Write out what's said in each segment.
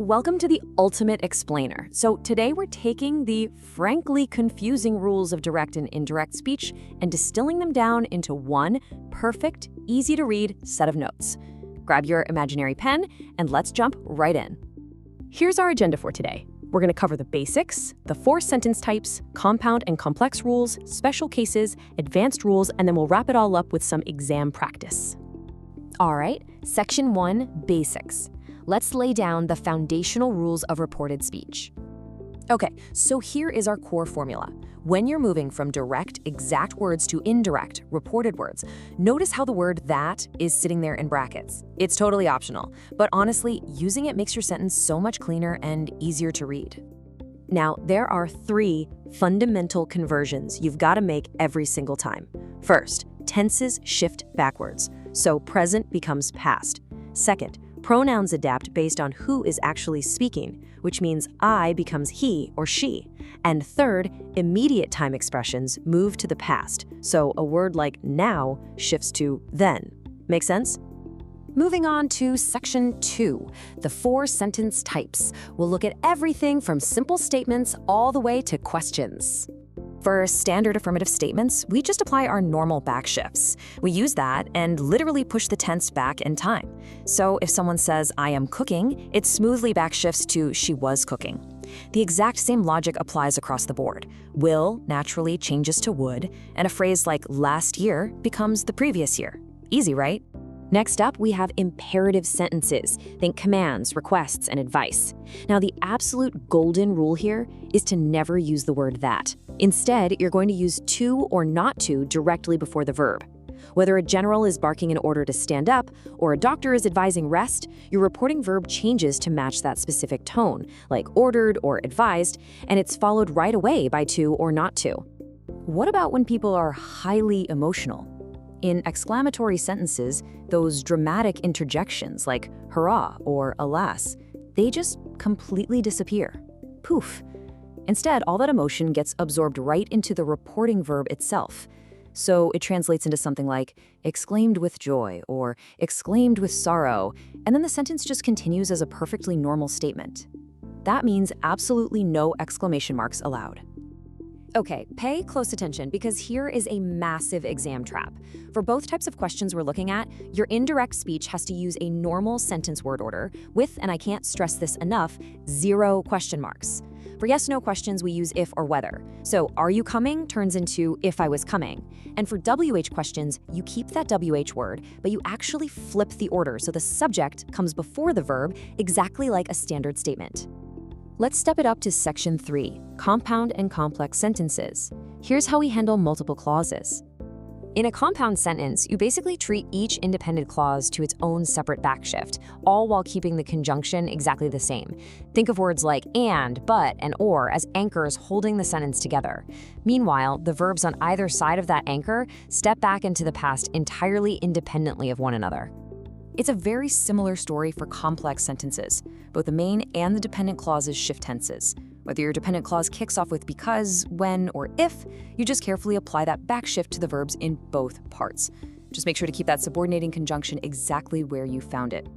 Welcome to the Ultimate Explainer. So today we're taking the frankly confusing rules of direct and indirect speech and distilling them down into one perfect, easy-to-read set of notes. Grab your imaginary pen and let's jump right in. Here's our agenda for today. We're going to cover the basics, the 4 sentence types, compound and complex rules, special cases, advanced rules, and then we'll wrap it all up with some exam practice. All right, Section 1, Basics. Let's lay down the foundational rules of reported speech. Okay, so here is our core formula. When you're moving from direct, exact words to indirect, reported words, notice how the word that is sitting there in brackets. It's totally optional, but honestly, using it makes your sentence so much cleaner and easier to read. Now, there are 3 fundamental conversions you've got to make every single time. First, tenses shift backwards, so present becomes past. Second, pronouns adapt based on who is actually speaking, which means I becomes he or she. And third, immediate time expressions move to the past, so a word like now shifts to then. Make sense? Moving on to Section 2, the 4 sentence types. We'll look at everything from simple statements all the way to questions. For standard affirmative statements, we just apply our normal back shifts. We use that and literally push the tense back in time. So if someone says, I am cooking, it smoothly back shifts to she was cooking. The exact same logic applies across the board. Will naturally changes to would, and a phrase like last year becomes the previous year. Easy, right? Next up, we have imperative sentences. Think commands, requests, and advice. Now, the absolute golden rule here is to never use the word that. Instead, you're going to use to or not to directly before the verb. Whether a general is barking an order to stand up or a doctor is advising rest, your reporting verb changes to match that specific tone, like ordered or advised, and it's followed right away by to or not to. What about when people are highly emotional? In exclamatory sentences, those dramatic interjections like hurrah or alas, they just completely disappear. Poof. Instead, all that emotion gets absorbed right into the reporting verb itself. So it translates into something like exclaimed with joy or exclaimed with sorrow, and then the sentence just continues as a perfectly normal statement. That means absolutely no exclamation marks allowed. Okay, pay close attention because here is a massive exam trap. For both types of questions we're looking at, your indirect speech has to use a normal sentence word order with, and I can't stress this enough, 0 question marks. For yes/no questions, we use if or whether. So, are you coming turns into if I was coming. And for WH questions, you keep that WH word, but you actually flip the order so the subject comes before the verb, exactly like a standard statement. Let's step it up to Section 3, compound and complex sentences. Here's how we handle multiple clauses. In a compound sentence, you basically treat each independent clause to its own separate backshift, all while keeping the conjunction exactly the same. Think of words like and, but, and or as anchors holding the sentence together. Meanwhile, the verbs on either side of that anchor step back into the past entirely independently of one another. It's a very similar story for complex sentences. Both the main and the dependent clauses shift tenses. Whether your dependent clause kicks off with because, when, or if, you just carefully apply that back shift to the verbs in both parts. Just make sure to keep that subordinating conjunction exactly where you found it.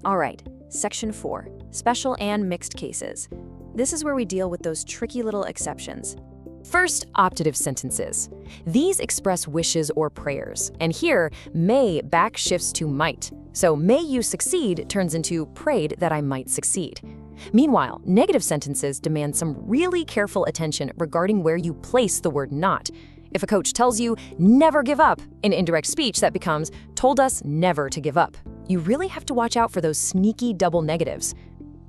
All right, Section 4, special and mixed cases. This is where we deal with those tricky little exceptions. First, optative sentences. These express wishes or prayers, and here, may back shifts to might. So may you succeed turns into prayed that I might succeed. Meanwhile, negative sentences demand some really careful attention regarding where you place the word not. If a coach tells you, never give up, in indirect speech that becomes, told us never to give up. You really have to watch out for those sneaky double negatives.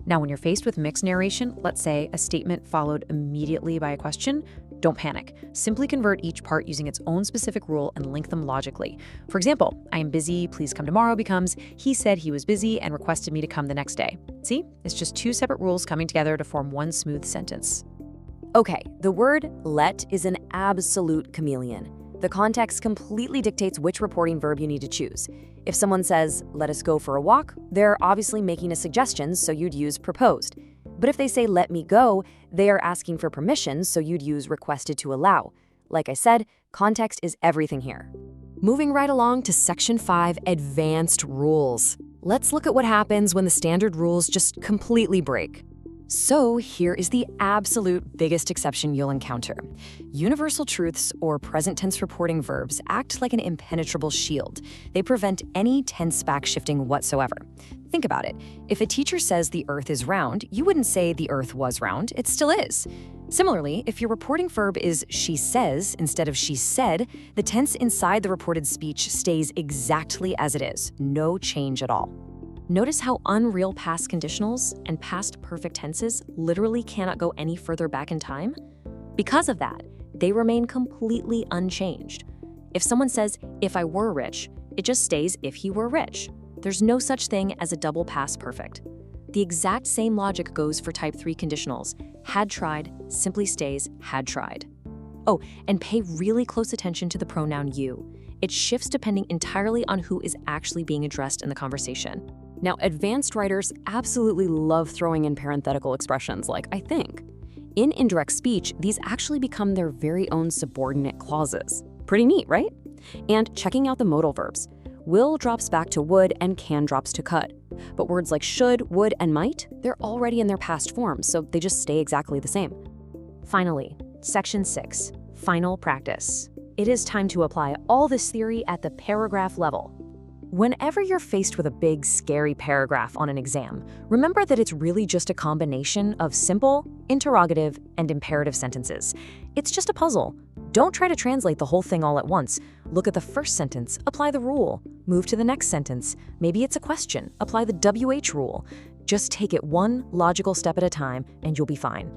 Now, when you're faced with mixed narration, let's say a statement followed immediately by a question, don't panic. Simply convert each part using its own specific rule and link them logically. For example, I am busy, please come tomorrow becomes, he said he was busy and requested me to come the next day. See? It's just 2 separate rules coming together to form one smooth sentence. Okay, the word let is an absolute chameleon. The context completely dictates which reporting verb you need to choose. If someone says, let us go for a walk, they're obviously making a suggestion, so you'd use proposed. But if they say, let me go, they are asking for permission, so you'd use requested to allow. Like I said, context is everything here. Moving right along to Section 5, advanced rules. let's look at what happens when the standard rules just completely break. So here is the absolute biggest exception you'll encounter. Universal truths or present tense reporting verbs act like an impenetrable shield. They prevent any tense back shifting whatsoever. Think about it. If a teacher says the earth is round, you wouldn't say the earth was round, it still is. Similarly, if your reporting verb is she says instead of she said, the tense inside the reported speech stays exactly as it is, no change at all. Notice how unreal past conditionals and past perfect tenses literally cannot go any further back in time? Because of that, they remain completely unchanged. If someone says, if I were rich, it just stays if he were rich. There's no such thing as a double past perfect. The exact same logic goes for type 3 conditionals. Had tried simply stays had tried. Oh, and pay really close attention to the pronoun you. It shifts depending entirely on who is actually being addressed in the conversation. Now, advanced writers absolutely love throwing in parenthetical expressions like I think. In indirect speech, these actually become their very own subordinate clauses. Pretty neat, right? And checking out the modal verbs. Will drops back to would and can drops to could. But words like should, would, and might, they're already in their past forms, so they just stay exactly the same. Finally, Section 6, Final Practice. It is time to apply all this theory at the paragraph level. Whenever you're faced with a big, scary paragraph on an exam, remember that it's really just a combination of simple, interrogative, and imperative sentences. It's just a puzzle. Don't try to translate the whole thing all at once. Look at the first sentence, apply the rule. Move to the next sentence. Maybe it's a question, apply the WH rule. Just take it one logical step at a time, and you'll be fine.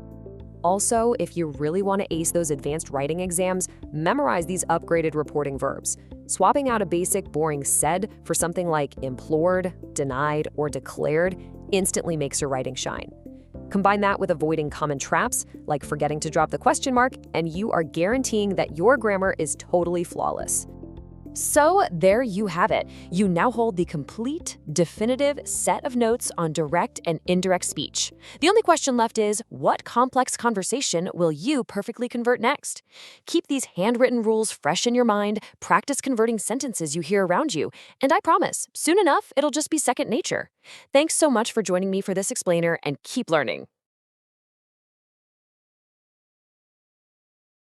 Also, if you really want to ace those advanced writing exams, memorize these upgraded reporting verbs. Swapping out a basic, boring said for something like implored, denied, or declared instantly makes your writing shine. Combine that with avoiding common traps, like forgetting to drop the question mark, and you are guaranteeing that your grammar is totally flawless. So there you have it. You now hold the complete, definitive set of notes on direct and indirect speech. The only question left is, what complex conversation will you perfectly convert next? Keep these handwritten rules fresh in your mind, practice converting sentences you hear around you, and I promise, soon enough, it'll just be second nature. Thanks so much for joining me for this explainer, and keep learning.